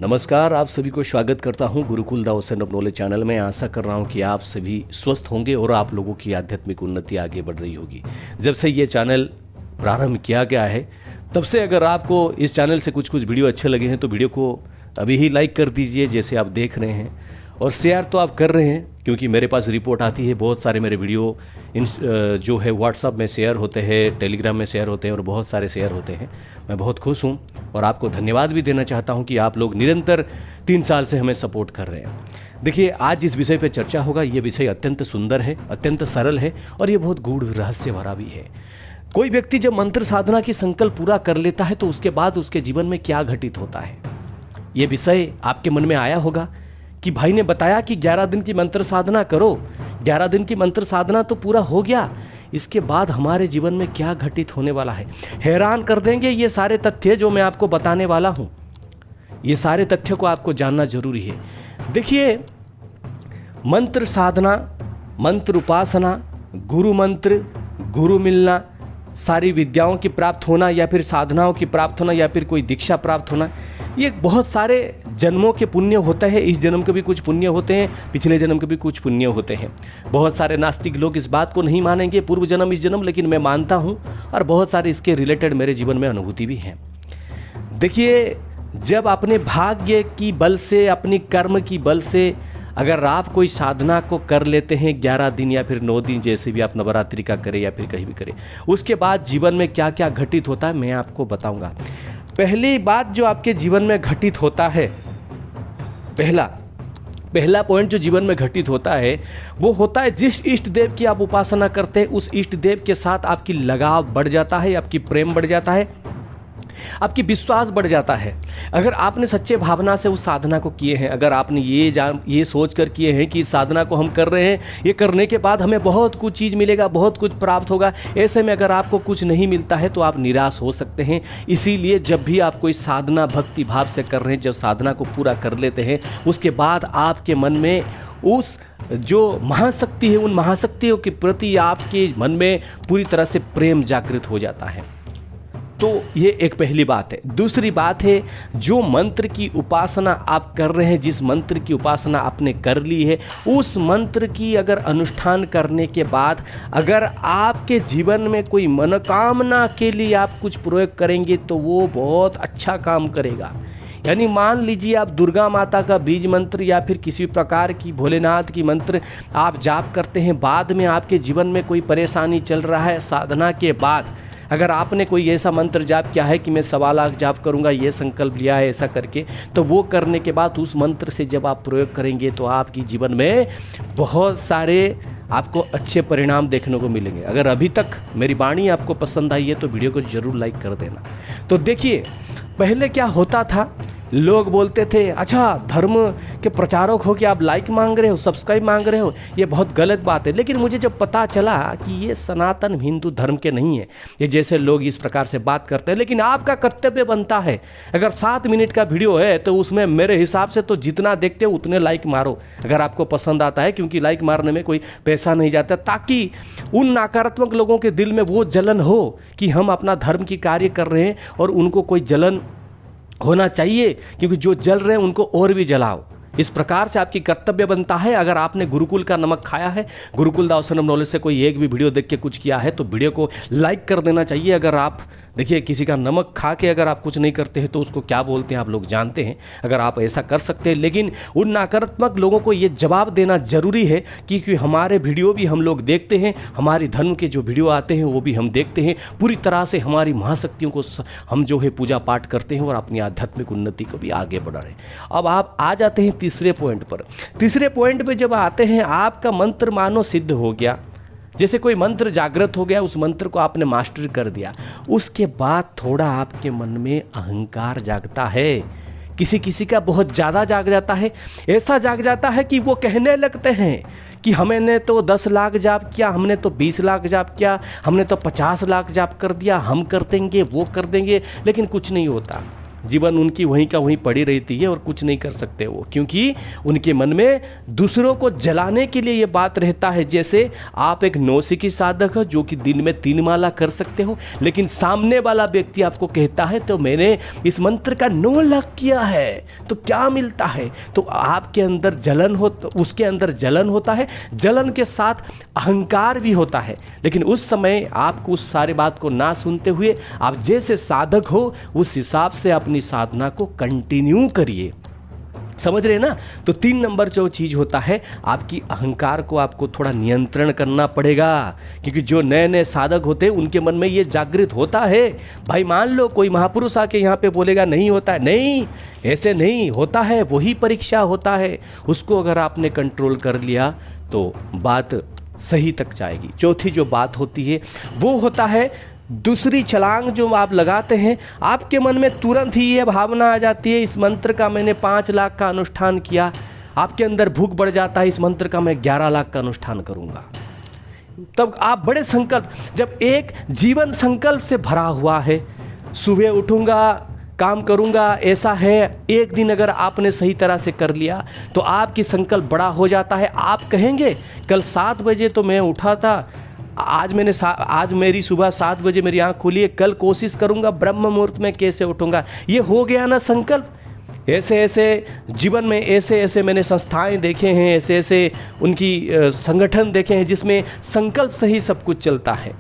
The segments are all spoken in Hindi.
नमस्कार, आप सभी को स्वागत करता हूं Gurukul the ocean of knowledge channel में। आशा कर रहा हूं कि आप सभी स्वस्थ होंगे और आप लोगों की आध्यात्मिक उन्नति आगे बढ़ रही होगी। जब से ये चैनल प्रारंभ किया गया है तब से अगर आपको इस चैनल से कुछ वीडियो अच्छे लगे हैं तो वीडियो को अभी ही लाइक कर दीजिए जैसे आप देख रहे हैं, और शेयर तो आप कर रहे हैं क्योंकि मेरे पास रिपोर्ट आती है बहुत सारे मेरे वीडियो जो है व्हाट्सएप में शेयर होते हैं, टेलीग्राम में शेयर होते हैं और बहुत सारे शेयर होते हैं। मैं बहुत खुश हूं और आपको धन्यवाद भी देना चाहता हूं कि आप लोग निरंतर 3 साल से हमें सपोर्ट कर रहे हैं। देखिए, आज जिस विषय पर चर्चा होगा ये विषय अत्यंत सुंदर है, अत्यंत सरल है और ये बहुत गूढ़ रहस्य भरा भी है। कोई व्यक्ति जब मंत्र साधना की संकल्प पूरा कर लेता है तो उसके बाद उसके जीवन में क्या घटित होता है, ये विषय आपके मन में आया होगा कि भाई ने बताया कि 11 दिन की मंत्र साधना करो, 11 दिन की मंत्र साधना तो पूरा हो गया, इसके बाद हमारे जीवन में क्या घटित होने वाला है। हैरान कर देंगे ये सारे तथ्य जो मैं आपको बताने वाला हूँ। ये सारे तथ्यों को आपको जानना जरूरी है। देखिए, मंत्र साधना, मंत्र उपासना, गुरु मंत्र, गुरु मिलना, सारी विद्याओं की प्राप्त होना या फिर साधनाओं की प्राप्त होना या फिर कोई दीक्षा प्राप्त होना, ये बहुत सारे जन्मों के पुण्य होते हैं। इस जन्म के भी कुछ पुण्य होते हैं, पिछले जन्म के भी कुछ पुण्य होते हैं। बहुत सारे नास्तिक लोग इस बात को नहीं मानेंगे पूर्व जन्म इस जन्म, लेकिन मैं मानता हूँ और बहुत सारे इसके रिलेटेड मेरे जीवन में अनुभूति भी है। देखिए, जब अपने भाग्य की बल से, अपनी कर्म की बल से अगर आप कोई साधना को कर लेते हैं 11 दिन या फिर 9 दिन, जैसे भी आप नवरात्रि का करें या फिर कहीं भी करें, उसके बाद जीवन में क्या क्या घटित होता है मैं आपको बताऊंगा। पहली बात जो आपके जीवन में घटित होता है, पहला पॉइंट जो जीवन में घटित होता है वो होता है जिस इष्ट देव की आप उपासना करते हैं उस इष्ट देव के साथ आपकी लगाव बढ़ जाता है, आपकी प्रेम बढ़ जाता है, आपकी विश्वास बढ़ जाता है। अगर आपने सच्चे भावना से उस साधना को किए हैं, अगर आपने ये सोच कर किए हैं कि इस साधना को हम कर रहे हैं, ये करने के बाद हमें बहुत कुछ चीज़ मिलेगा, बहुत कुछ प्राप्त होगा, ऐसे में अगर आपको कुछ नहीं मिलता है तो आप निराश हो सकते हैं। इसीलिए जब भी आप कोई साधना भक्ति भाव से कर रहे हैं, जब साधना को पूरा कर लेते हैं उसके बाद आपके मन में उस जो महाशक्ति है, उन महाशक्तियों के प्रति आपके मन में पूरी तरह से प्रेम जागृत हो जाता है। तो ये एक पहली बात है। दूसरी बात है, जो मंत्र की उपासना आप कर रहे हैं, जिस मंत्र की उपासना आपने कर ली है, उस मंत्र की अगर अनुष्ठान करने के बाद अगर आपके जीवन में कोई मनोकामना के लिए आप कुछ प्रयोग करेंगे तो वो बहुत अच्छा काम करेगा। यानी मान लीजिए आप दुर्गा माता का बीज मंत्र या फिर किसी प्रकार की भोलेनाथ की मंत्र आप जाप करते हैं, बाद में आपके जीवन में कोई परेशानी चल रहा है, साधना के बाद अगर आपने कोई ऐसा मंत्र जाप किया है कि मैं 1.25 लाख जाप करूंगा, ये संकल्प लिया है ऐसा करके, तो वो करने के बाद उस मंत्र से जब आप प्रयोग करेंगे तो आपकी जीवन में बहुत सारे आपको अच्छे परिणाम देखने को मिलेंगे। अगर अभी तक मेरी वाणी आपको पसंद आई है तो वीडियो को जरूर लाइक कर देना। तो देखिए, पहले क्या होता था, लोग बोलते थे अच्छा धर्म के प्रचारक हो कि आप लाइक मांग रहे हो, सब्सक्राइब मांग रहे हो, ये बहुत गलत बात है। लेकिन मुझे जब पता चला कि ये सनातन हिंदू धर्म के नहीं है, ये जैसे लोग इस प्रकार से बात करते हैं, लेकिन आपका कर्तव्य बनता है, अगर 7 मिनट का वीडियो है तो उसमें मेरे हिसाब से तो जितना देखते हो उतने लाइक मारो अगर आपको पसंद आता है, क्योंकि लाइक मारने में कोई पैसा नहीं जाता, ताकि उन नकारात्मक लोगों के दिल में वो जलन हो कि हम अपना धर्म की कार्य कर रहे हैं और उनको कोई जलन होना चाहिए, क्योंकि जो जल रहे हैं उनको और भी जलाओ। इस प्रकार से आपकी कर्तव्य बनता है। अगर आपने गुरुकुल का नमक खाया है, Gurukul the ocean of knowledge से कोई एक भी वीडियो देख के कुछ किया है तो वीडियो को लाइक कर देना चाहिए। अगर आप देखिए किसी का नमक खा के अगर आप कुछ नहीं करते हैं तो उसको क्या बोलते हैं आप लोग जानते हैं, अगर आप ऐसा कर सकते हैं। लेकिन उन नकारात्मक लोगों को ये जवाब देना जरूरी है, क्योंकि हमारे वीडियो भी हम लोग देखते हैं, हमारी धर्म के जो वीडियो आते हैं वो भी हम देखते हैं। पूरी तरह से हमारी महाशक्तियों को हम जो है पूजा पाठ करते हैं और अपनी आध्यात्मिक उन्नति को भी आगे बढ़ा रहे हैं। अब आप आ जाते हैं तीसरे पॉइंट पर। तीसरे पॉइंट पर जब आते हैं, आपका मंत्र मानो सिद्ध हो गया, जैसे कोई मंत्र जागृत हो गया, उस मंत्र को आपने मास्टर कर दिया, उसके बाद थोड़ा आपके मन में अहंकार जागता है। किसी किसी का बहुत ज़्यादा जाग जाता है, ऐसा जाग जाता है कि वो कहने लगते हैं कि हमने तो 10 लाख जाप किया, हमने तो 20 लाख जाप किया, हमने तो 50 लाख जाप कर दिया, हम कर देंगे, वो कर देंगे, लेकिन कुछ नहीं होता। जीवन उनकी वहीं का वहीं पड़ी रहती है और कुछ नहीं कर सकते वो, क्योंकि उनके मन में दूसरों को जलाने के लिए ये बात रहता है। जैसे आप एक नौसिखी साधक हो जो कि दिन में 3 माला कर सकते हो, लेकिन सामने वाला व्यक्ति आपको कहता है तो मैंने इस मंत्र का 9 लाख किया है, तो क्या मिलता है? तो आपके अंदर जलन हो, उसके अंदर जलन होता है, जलन के साथ अहंकार भी होता है। लेकिन उस समय आपको उस सारी बात को ना सुनते हुए आप जैसे साधक हो उस हिसाब से अपनी साधना को कंटिन्यू करिए। समझ रहे ना? तो 3 नंबर जो चीज़ होता है, आपकी अहंकार को आपको थोड़ा नियंत्रण करना पड़ेगा, क्योंकि जो नए नए साधक होते हैं उनके मन में ये जागृत होता है। भाई मान लो कोई महापुरुष आके यहाँ पे बोलेगा नहीं होता है, नहीं, ऐसे नहीं होता है, वही परीक्षा होता है। उसको अगर आपने कंट्रोल कर लिया तो बात सही तक जाएगी। चौथी जो बात होती है वो होता है, दूसरी छलांग जो आप लगाते हैं, आपके मन में तुरंत ही ये भावना आ जाती है इस मंत्र का मैंने 5 लाख का अनुष्ठान किया। आपके अंदर भूख बढ़ जाता है, इस मंत्र का मैं 11 लाख का अनुष्ठान करूंगा। तब आप बड़े संकल्प, जब एक जीवन संकल्प से भरा हुआ है, सुबह उठूंगा काम करूंगा, ऐसा है, एक दिन अगर आपने सही तरह से कर लिया तो आपकी संकल्प बड़ा हो जाता है। आप कहेंगे कल 7 बजे तो मैं उठा था, आज मेरी सुबह 7 बजे मेरी आँख खुली है, कल कोशिश करूंगा ब्रह्म मुहूर्त में कैसे उठूंगा। ये हो गया ना संकल्प। ऐसे ऐसे जीवन में ऐसे ऐसे मैंने संस्थाएं देखे हैं, ऐसे ऐसे उनकी संगठन देखे हैं जिसमें संकल्प से ही सब कुछ चलता है।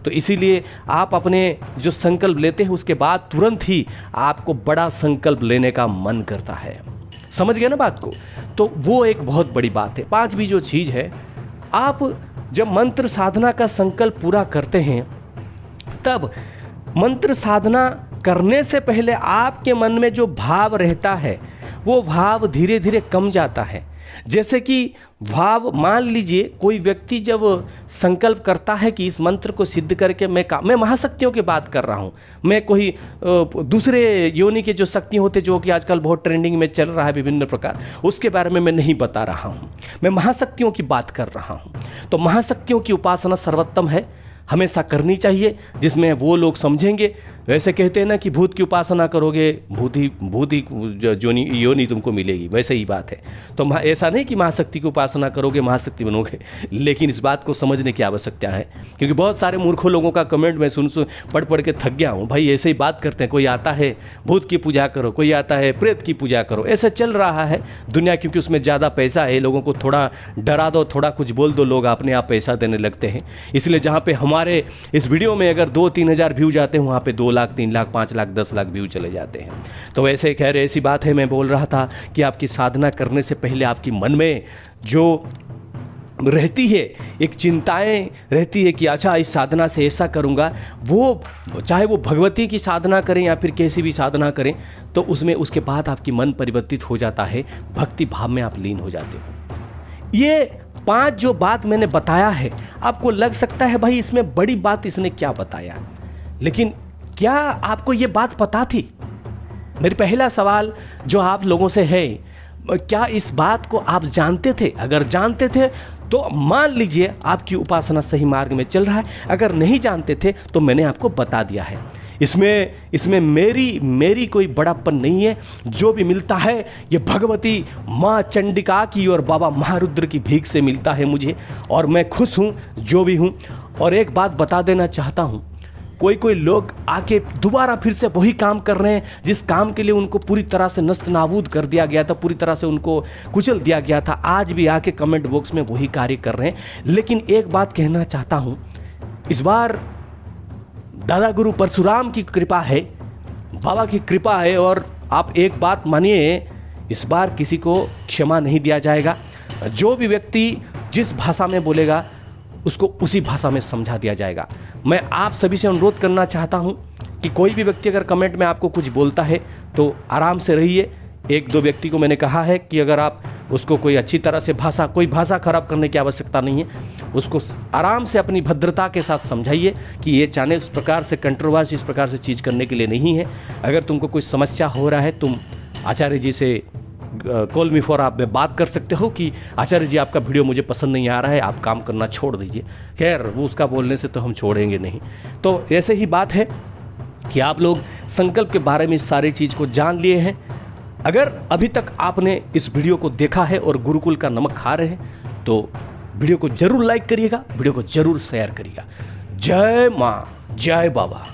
तो इसीलिए आप अपने जो संकल्प लेते हैं उसके बाद तुरंत ही आपको बड़ा संकल्प लेने का मन करता है। समझ गए ना बात को? तो वो एक बहुत बड़ी बात है। 5वीं जो चीज़ है, आप जब मंत्र साधना का संकल्प पूरा करते हैं तब मंत्र साधना करने से पहले आपके मन में जो भाव रहता है वो भाव धीरे धीरे कम जाता है। जैसे कि भाव, मान लीजिए कोई व्यक्ति जब संकल्प करता है कि इस मंत्र को सिद्ध करके मैं महाशक्तियों की बात कर रहा हूँ, मैं कोई दूसरे योनि के जो शक्ति होते जो कि आजकल बहुत ट्रेंडिंग में चल रहा है विभिन्न प्रकार, उसके बारे में मैं नहीं बता रहा हूँ, मैं महाशक्तियों की बात कर रहा हूँ। तो महाशक्तियों की उपासना सर्वोत्तम है, हमेशा करनी चाहिए, जिसमें वो लोग समझेंगे। वैसे कहते हैं ना कि भूत की उपासना करोगे भूत ही योनि तुमको मिलेगी, वैसे ही बात है। तो ऐसा नहीं कि महाशक्ति की उपासना करोगे महाशक्ति बनोगे, लेकिन इस बात को समझने की आवश्यकता है, क्योंकि बहुत सारे मूर्खों लोगों का कमेंट मैं सुन पढ़ के थक गया हूँ। भाई ऐसे ही बात करते हैं, कोई आता है भूत की पूजा करो, कोई आता है प्रेत की पूजा करो, ऐसा चल रहा है दुनिया, क्योंकि उसमें ज़्यादा पैसा है। लोगों को थोड़ा डरा दो, थोड़ा कुछ बोल दो, लोग अपने आप पैसा देने लगते हैं। इसलिए जहाँ पे हमारे इस वीडियो में अगर 2-3 हज़ार व्यू जाते हैं, वहाँ पे 2 लाख 3 लाख 5 लाख 10 लाख व्यू चले जाते हैं। तो वैसे खैर ऐसी बात है, मैं बोल रहा था कि आपकी साधना करने से पहले आपकी मन में जो रहती है, एक चिंताएं रहती है कि अच्छा इस साधना से ऐसा करूँगा, वो चाहे वो भगवती की साधना करें या फिर कैसी भी साधना करें, तो उसमें उसके बाद आपकी मन परिवर्तित हो जाता है, भक्ति भाव में आप लीन हो जाते हो। ये 5 जो बात मैंने बताया है, आपको लग सकता है भाई इसमें बड़ी बात इसने क्या बताया, लेकिन क्या आपको ये बात पता थी? मेरी पहला सवाल जो आप लोगों से है, क्या इस बात को आप जानते थे? अगर जानते थे तो मान लीजिए आपकी उपासना सही मार्ग में चल रहा है, अगर नहीं जानते थे तो मैंने आपको बता दिया है। इसमें मेरी कोई बड़ापन नहीं है। जो भी मिलता है ये भगवती माँ चंडिका की और बाबा महारुद्र की भीख से मिलता है मुझे, और मैं खुश हूँ जो भी हूँ। और एक बात बता देना चाहता हूँ, कोई लोग आके दोबारा फिर से वही काम कर रहे हैं जिस काम के लिए उनको पूरी तरह से नस्त नाबूद कर दिया गया था, पूरी तरह से उनको कुचल दिया गया था, आज भी आके कमेंट बॉक्स में वही कार्य कर रहे हैं। लेकिन एक बात कहना चाहता हूँ, इस बार दादा गुरु परशुराम की कृपा है, बाबा की कृपा है, और आप एक बात मानिए, इस बार किसी को क्षमा नहीं दिया जाएगा। जो भी व्यक्ति जिस भाषा में बोलेगा उसको उसी भाषा में समझा दिया जाएगा। मैं आप सभी से अनुरोध करना चाहता हूं कि कोई भी व्यक्ति अगर कमेंट में आपको कुछ बोलता है तो आराम से रहिए। 1-2 व्यक्ति को मैंने कहा है कि अगर आप उसको कोई अच्छी तरह से कोई भाषा खराब करने की आवश्यकता नहीं है, उसको आराम से अपनी भद्रता के साथ समझाइए कि ये चैनल इस प्रकार से कंट्रोवर्सी, इस प्रकार से चीज़ करने के लिए नहीं है। अगर तुमको कोई समस्या हो रहा है, तुम आचार्य जी से कॉल मी फॉर आप में बात कर सकते हो कि आचार्य जी आपका वीडियो मुझे पसंद नहीं आ रहा है, आप काम करना छोड़ दीजिए। खैर वो उसका बोलने से तो हम छोड़ेंगे नहीं। तो ऐसे ही बात है कि आप लोग संकल्प के बारे में इस सारी चीज़ को जान लिए हैं। अगर अभी तक आपने इस वीडियो को देखा है और गुरुकुल का नमक खा रहे हैं तो वीडियो को जरूर लाइक करिएगा, वीडियो को जरूर शेयर करिएगा। जय माँ, जय बाबा।